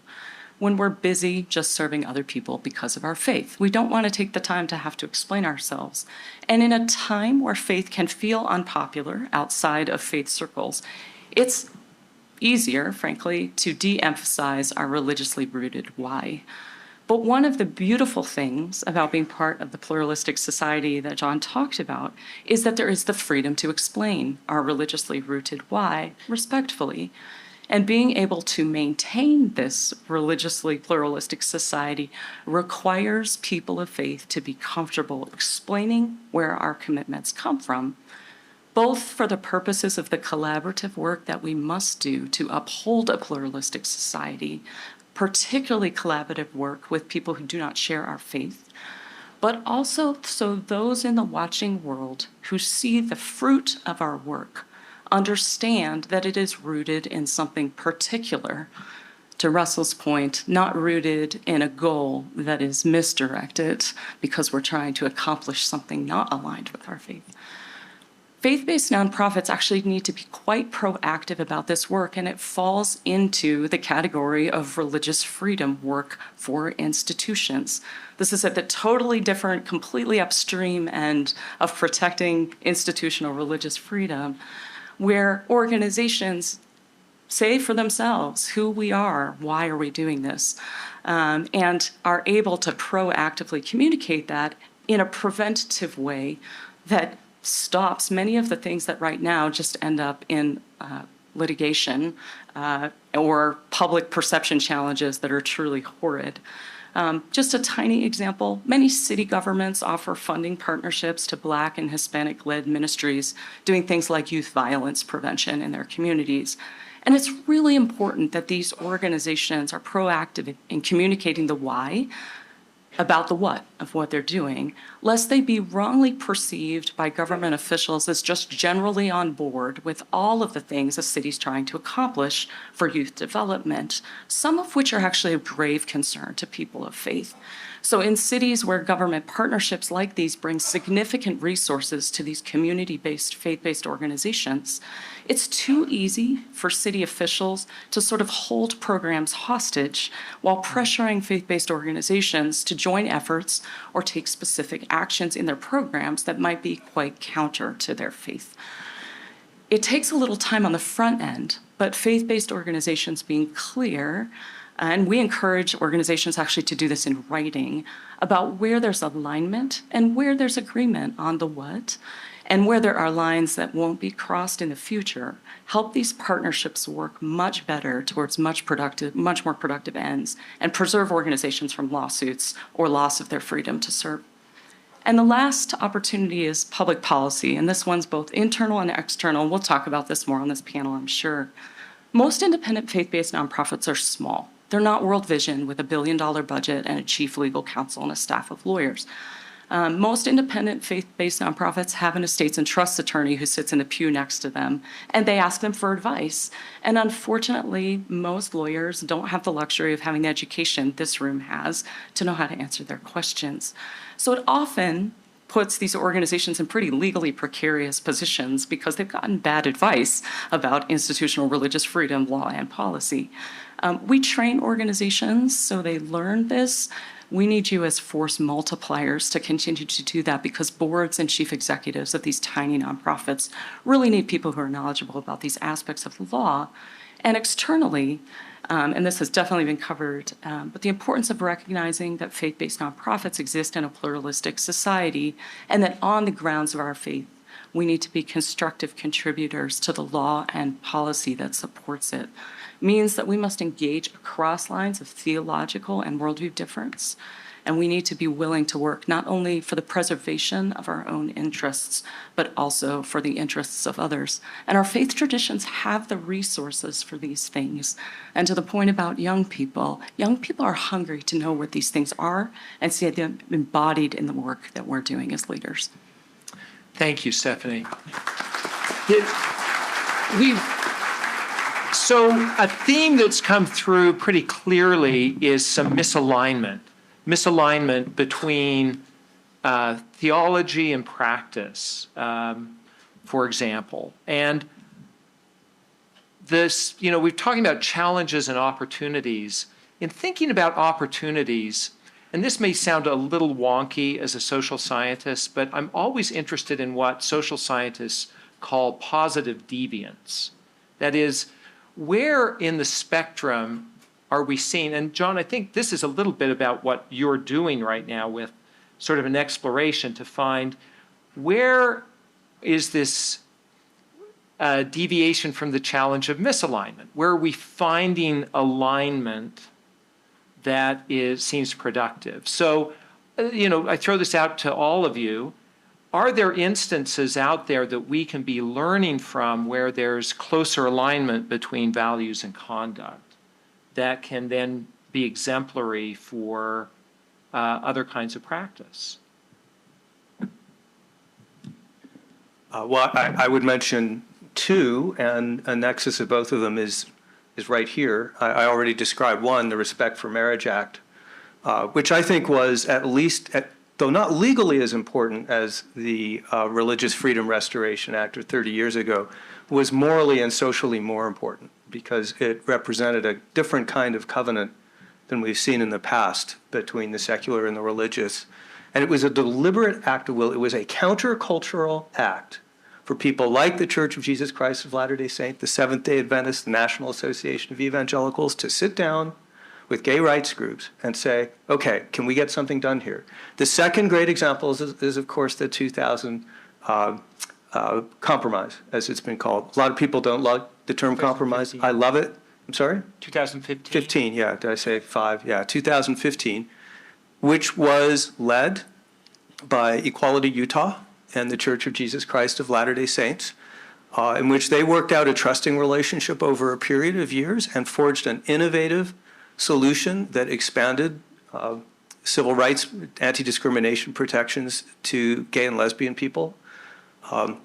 when we're busy just serving other people because of our faith. We don't want to take the time to have to explain ourselves. And in a time where faith can feel unpopular outside of faith circles, it's easier, frankly, to de-emphasize our religiously rooted why. But one of the beautiful things about being part of the pluralistic society that John talked about is that there is the freedom to explain our religiously rooted why respectfully. And being able to maintain this religiously pluralistic society requires people of faith to be comfortable explaining where our commitments come from, both for the purposes of the collaborative work that we must do to uphold a pluralistic society, particularly collaborative work with people who do not share our faith, but also so those in the watching world who see the fruit of our work understand that it is rooted in something particular. To Russell's point, not rooted in a goal that is misdirected because we're trying to accomplish something not aligned with our faith. Faith-based nonprofits actually need to be quite proactive about this work, and it falls into the category of religious freedom work for institutions. This is at the totally different, completely upstream end of protecting institutional religious freedom, where organizations say for themselves who we are, why are we doing this, and are able to proactively communicate that in a preventative way that stops many of the things that right now just end up in litigation or public perception challenges that are truly horrid. Just a tiny example, many city governments offer funding partnerships to Black and Hispanic-led ministries doing things like youth violence prevention in their communities. And it's really important that these organizations are proactive in communicating the why about the what of what they're doing, lest they be wrongly perceived by government officials as just generally on board with all of the things a city's trying to accomplish for youth development, some of which are actually of grave concern to people of faith. So in cities where government partnerships like these bring significant resources to these community-based, faith-based organizations, it's too easy for city officials to sort of hold programs hostage while pressuring faith-based organizations to join efforts or take specific actions in their programs that might be quite counter to their faith. It takes a little time on the front end, but faith-based organizations being clear, and we encourage organizations actually to do this in writing, about where there's alignment and where there's agreement on the what, and where there are lines that won't be crossed in the future, help these partnerships work much better towards much more productive ends, and preserve organizations from lawsuits or loss of their freedom to serve. And the last opportunity is public policy, and this one's both internal and external. We'll talk about this more on this panel, I'm sure. Most independent faith-based nonprofits are small. They're not World Vision with $1 billion budget and a chief legal counsel and a staff of lawyers. Most independent faith-based nonprofits have an estates and trusts attorney who sits in the pew next to them, and they ask them for advice. And unfortunately, most lawyers don't have the luxury of having the education this room has to know how to answer their questions. So it often puts these organizations in pretty legally precarious positions because they've gotten bad advice about institutional religious freedom, law, and policy. We train organizations so they learn this. We need you as force multipliers to continue to do that because boards and chief executives of these tiny nonprofits really need people who are knowledgeable about these aspects of the law. And externally, and this has definitely been covered, but the importance of recognizing that faith-based nonprofits exist in a pluralistic society and that on the grounds of our faith, we need to be constructive contributors to the law and policy that supports it. Means that we must engage across lines of theological and worldview difference, and we need to be willing to work not only for the preservation of our own interests, but also for the interests of others. And our faith traditions have the resources for these things. And to the point about young people are hungry to know what these things are and see them embodied in the work that we're doing as leaders. Thank you, Stephanie. So a theme that's come through pretty clearly is some misalignment between theology and practice, for example. And this, we're talking about challenges and opportunities. In thinking about opportunities, and this may sound a little wonky as a social scientist, but I'm always interested in what social scientists call positive deviance. That is, where in the spectrum are we seeing, and John, I think this is a little bit about what you're doing right now with sort of an exploration to find where is this deviation from the challenge of misalignment? Where are we finding alignment that seems productive? So, I throw this out to all of you. Are there instances out there that we can be learning from where there's closer alignment between values and conduct that can then be exemplary for other kinds of practice? Well, I would mention two, and a nexus of both of them is right here. I already described one, the Respect for Marriage Act, which I think was at least, though not legally as important as the Religious Freedom Restoration Act of 30 years ago, was morally and socially more important because it represented a different kind of covenant than we've seen in the past between the secular and the religious. And it was a deliberate act of will. It was a countercultural act for people like the Church of Jesus Christ of Latter-day Saints, the Seventh-day Adventists, the National Association of Evangelicals, to sit down with gay rights groups and say, okay, can we get something done here? The second great example is of course, the 2000 compromise, as it's been called. A lot of people don't like the term compromise. I love it. I'm sorry? 2015? 15, yeah. Did I say 5? Yeah, 2015, which was led by Equality Utah and the Church of Jesus Christ of Latter-day Saints, in which they worked out a trusting relationship over a period of years and forged an innovative solution that expanded civil rights, anti-discrimination protections to gay and lesbian people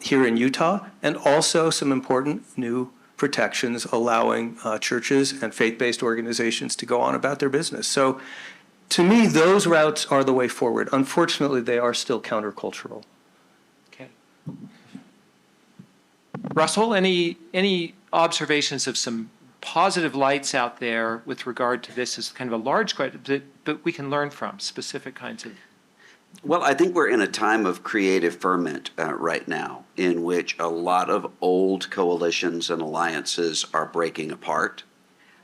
here in Utah, and also some important new protections allowing churches and faith-based organizations to go on about their business. So to me, those routes are the way forward. Unfortunately, they are still countercultural. Okay. Russell, any observations of some positive lights out there with regard to this as kind of a large question, but we can learn from specific kinds of... Well, I think we're in a time of creative ferment right now in which a lot of old coalitions and alliances are breaking apart.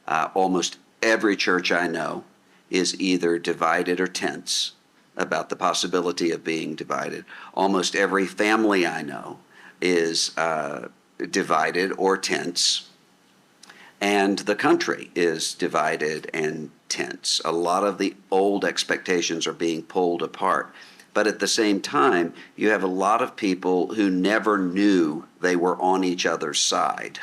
Almost every church I know is either divided or tense about the possibility of being divided. Almost every family I know is divided or tense. And the country is divided and tense. A lot of the old expectations are being pulled apart. But at the same time, you have a lot of people who never knew they were on each other's side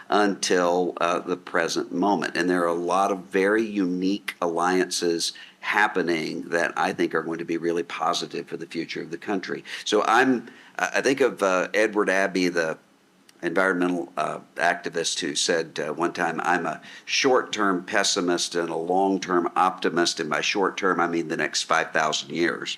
until the present moment. And there are a lot of very unique alliances happening that I think are going to be really positive for the future of the country. So I think of Edward Abbey, the environmental activist, who said one time, I'm a short-term pessimist and a long-term optimist. And by short-term, I mean the next 5,000 years.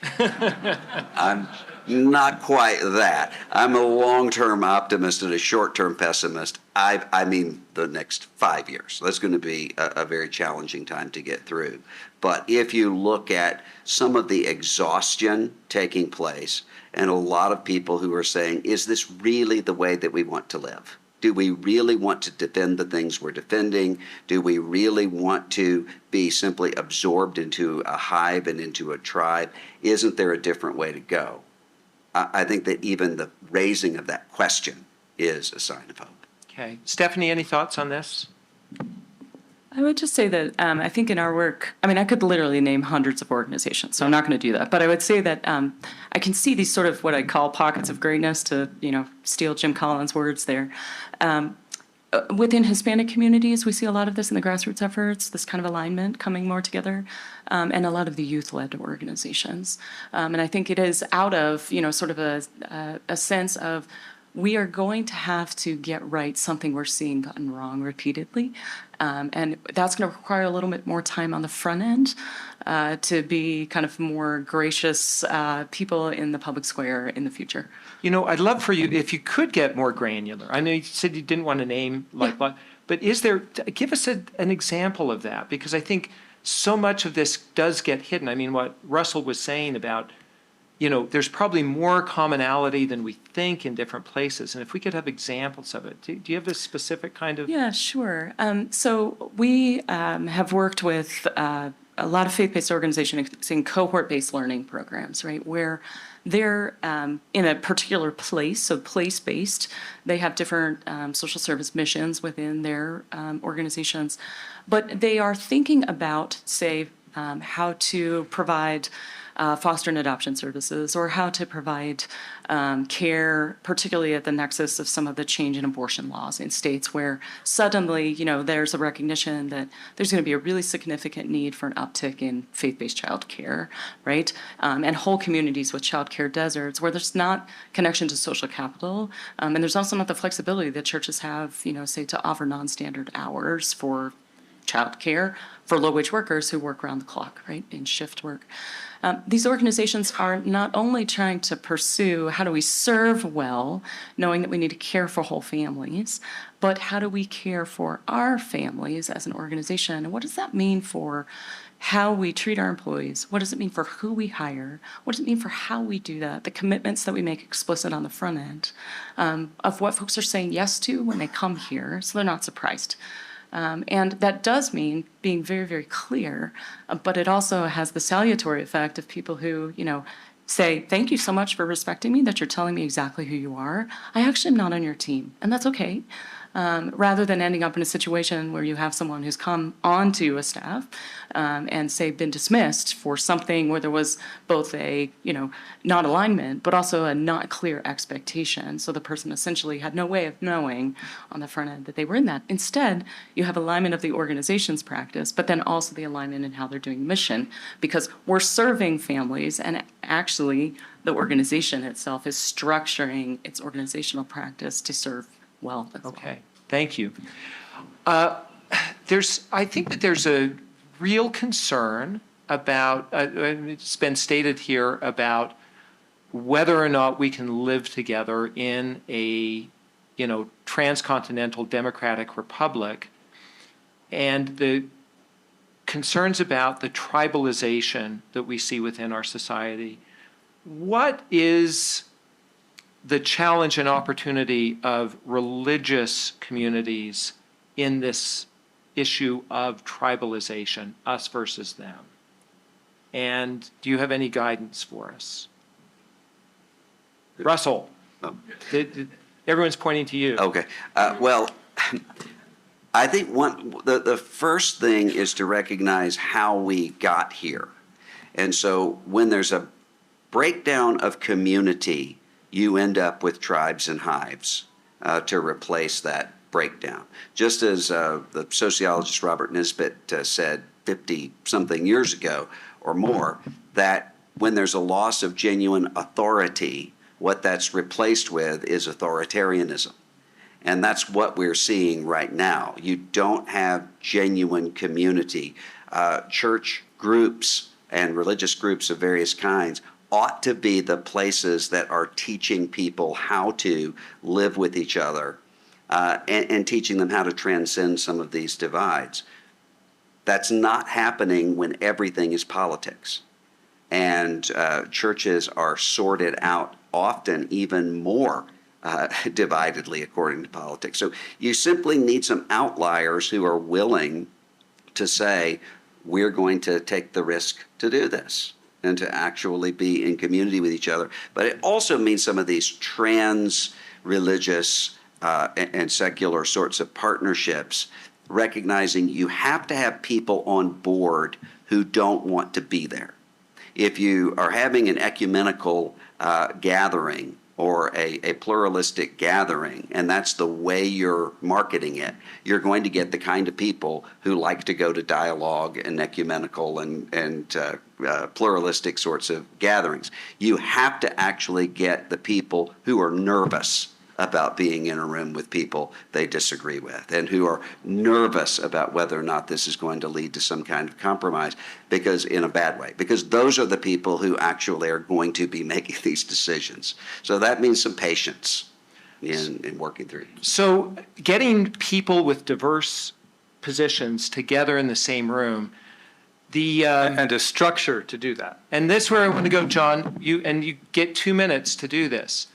I'm not quite that. I'm a long-term optimist and a short-term pessimist. I mean the next 5 years. That's going to be a very challenging time to get through. But if you look at some of the exhaustion taking place, and a lot of people who are saying, is this really the way that we want to live? Do we really want to defend the things we're defending? Do we really want to be simply absorbed into a hive and into a tribe? Isn't there a different way to go? I think that even the raising of that question is a sign of hope. Okay. Stephanie, any thoughts on this? I would just say that I think in our work, I mean, I could literally name hundreds of organizations, so I'm not going to do that. But I would say that I can see these sort of what I call pockets of greatness, to steal Jim Collins' words there. Within Hispanic communities, we see a lot of this in the grassroots efforts, this kind of alignment coming more together, and a lot of the youth-led organizations. And I think it is out of sort of a sense of, we are going to have to get right something we're seeing gotten wrong repeatedly. And that's going to require a little bit more time on the front end to be kind of more gracious people in the public square in the future. I'd love for you, if you could get more granular. I know you said you didn't want to name, but give us an example of that, because I think so much of this does get hidden. I mean, what Russell was saying about, there's probably more commonality than we think in different places. And if we could have examples of it. Do you have a specific kind of? Yeah, sure. So we have worked with a lot of faith-based organizations in cohort-based learning programs, right, where they're in a particular place, so place-based. They have different social service missions within their organizations. But they are thinking about, say, how to provide foster and adoption services, or how to provide care, particularly at the nexus of some of the change in abortion laws in states where suddenly, there's a recognition that there's going to be a really significant need for an uptick in faith-based child care, right? And whole communities with child care deserts where there's not connection to social capital, and there's also not the flexibility that churches have, say, to offer non-standard hours for childcare for low-wage workers who work around the clock, right, in shift work. These organizations are not only trying to pursue how do we serve well, knowing that we need to care for whole families, but how do we care for our families as an organization? And what does that mean for how we treat our employees? What does it mean for who we hire? What does it mean for how we do that? The commitments that we make explicit on the front end of what folks are saying yes to when they come here, so they're not surprised. And that does mean being very, very clear, but it also has the salutary effect of people who, say, thank you so much for respecting me, that you're telling me exactly who you are. I actually am not on your team, and that's okay. Rather than ending up in a situation where you have someone who's come onto a staff and, say, been dismissed for something where there was both a, non-alignment, but also a not clear expectation. So the person essentially had no way of knowing on the front end that they were in that. Instead, you have alignment of the organization's practice, but then also the alignment in how they're doing mission, because we're serving families, and actually the organization itself is structuring its organizational practice to serve well. Okay, thank you. I think that there's a real concern about, it's been stated here, about whether or not we can live together in a, transcontinental democratic republic, and the concerns about the tribalization that we see within our society. What is the challenge and opportunity of religious communities in this issue of tribalization, us versus them? And do you have any guidance for us? Russell, everyone's pointing to you. Okay. Well, I think the first thing is to recognize how we got here. And so when there's a breakdown of community, you end up with tribes and hives to replace that breakdown. Just as the sociologist Robert Nisbet said 50-something years ago or more, that when there's a loss of genuine authority, what that's replaced with is authoritarianism. And that's what we're seeing right now. You don't have genuine community. Church groups and religious groups of various kinds ought to be the places that are teaching people how to live with each other and teaching them how to transcend some of these divides. That's not happening when everything is politics. And churches are sorted out often even more dividedly according to politics. So you simply need some outliers who are willing to say, we're going to take the risk to do this and to actually be in community with each other. But it also means some of these trans-religious and secular sorts of partnerships, recognizing you have to have people on board who don't want to be there. If you are having an ecumenical gathering or a pluralistic gathering, and that's the way you're marketing it, you're going to get the kind of people who like to go to dialogue and ecumenical and pluralistic sorts of gatherings. You have to actually get the people who are nervous about being in a room with people they disagree with, and who are nervous about whether or not this is going to lead to some kind of compromise, because in a bad way, because those are the people who actually are going to be making these decisions. So that means some patience in working through. So getting people with diverse positions together in the same room, And a structure to do that. and this is where I want to go, John, you get 2 minutes to do this.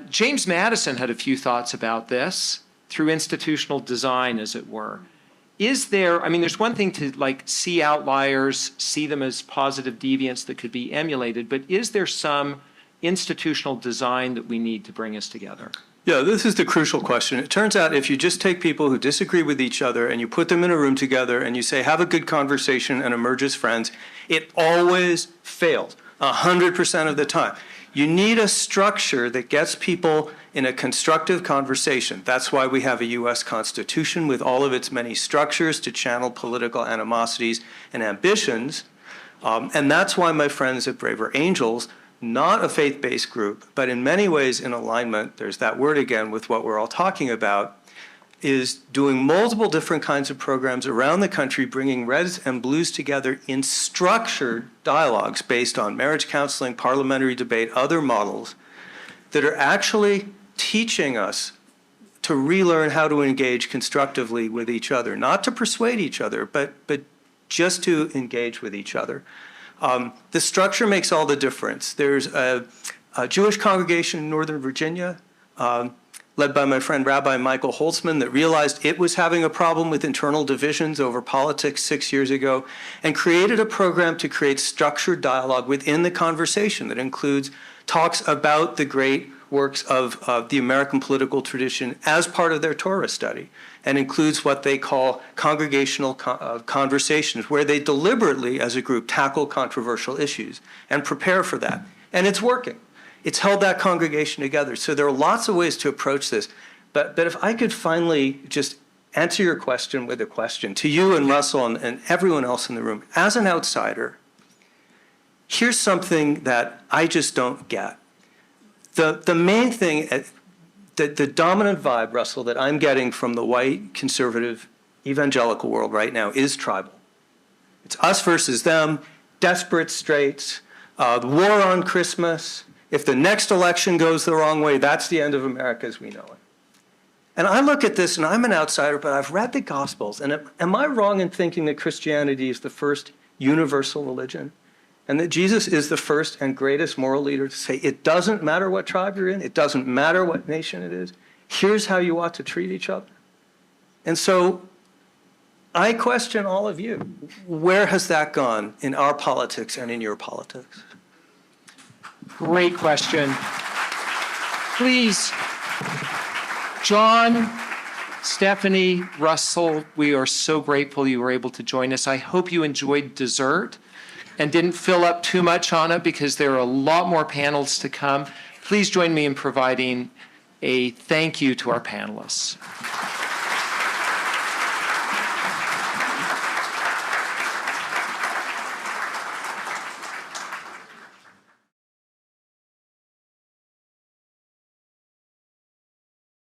James Madison had a few thoughts about this through institutional design, as it were. There's one thing to see outliers, see them as positive deviants that could be emulated, but is there some institutional design that we need to bring us together? Yeah, this is the crucial question. It turns out if you just take people who disagree with each other and you put them in a room together and you say, have a good conversation and emerge as friends, it always fails, 100% of the time. You need a structure that gets people in a constructive conversation. That's why we have a U.S. Constitution with all of its many structures to channel political animosities and ambitions. And that's why my friends at Braver Angels, not a faith-based group, but in many ways in alignment, there's that word again with what we're all talking about, is doing multiple different kinds of programs around the country, bringing reds and blues together in structured dialogues based on marriage counseling, parliamentary debate, other models that are actually teaching us to relearn how to engage constructively with each other, not to persuade each other, but just to engage with each other. The structure makes all the difference. There's a Jewish congregation in Northern Virginia, led by my friend Rabbi Michael Holtzman, that realized it was having a problem with internal divisions over politics 6 years ago and created a program to create structured dialogue within the conversation that includes talks about the great works of the American political tradition as part of their Torah study, and includes what they call congregational conversations, where they deliberately, as a group, tackle controversial issues and prepare for that. And it's working. It's held that congregation together. So there are lots of ways to approach this. But if I could finally just answer your question with a question to you and Russell and everyone else in the room. As an outsider, here's something that I just don't get. The main thing, the dominant vibe, Russell, that I'm getting from the white, conservative, evangelical world right now is tribal. It's us versus them, desperate straits, the war on Christmas. If the next election goes the wrong way, that's the end of America as we know it. And I look at this, and I'm an outsider, but I've read the Gospels. And am I wrong in thinking that Christianity is the first universal religion? And that Jesus is the first and greatest moral leader to say, it doesn't matter what tribe you're in, it doesn't matter what nation it is, here's how you ought to treat each other. And so I question all of you. Where has that gone in our politics and in your politics? Great question. Please, John, Stephanie, Russell, we are so grateful you were able to join us. I hope you enjoyed dessert and didn't fill up too much on it, because there are a lot more panels to come. Please join me in providing a thank you to our panelists.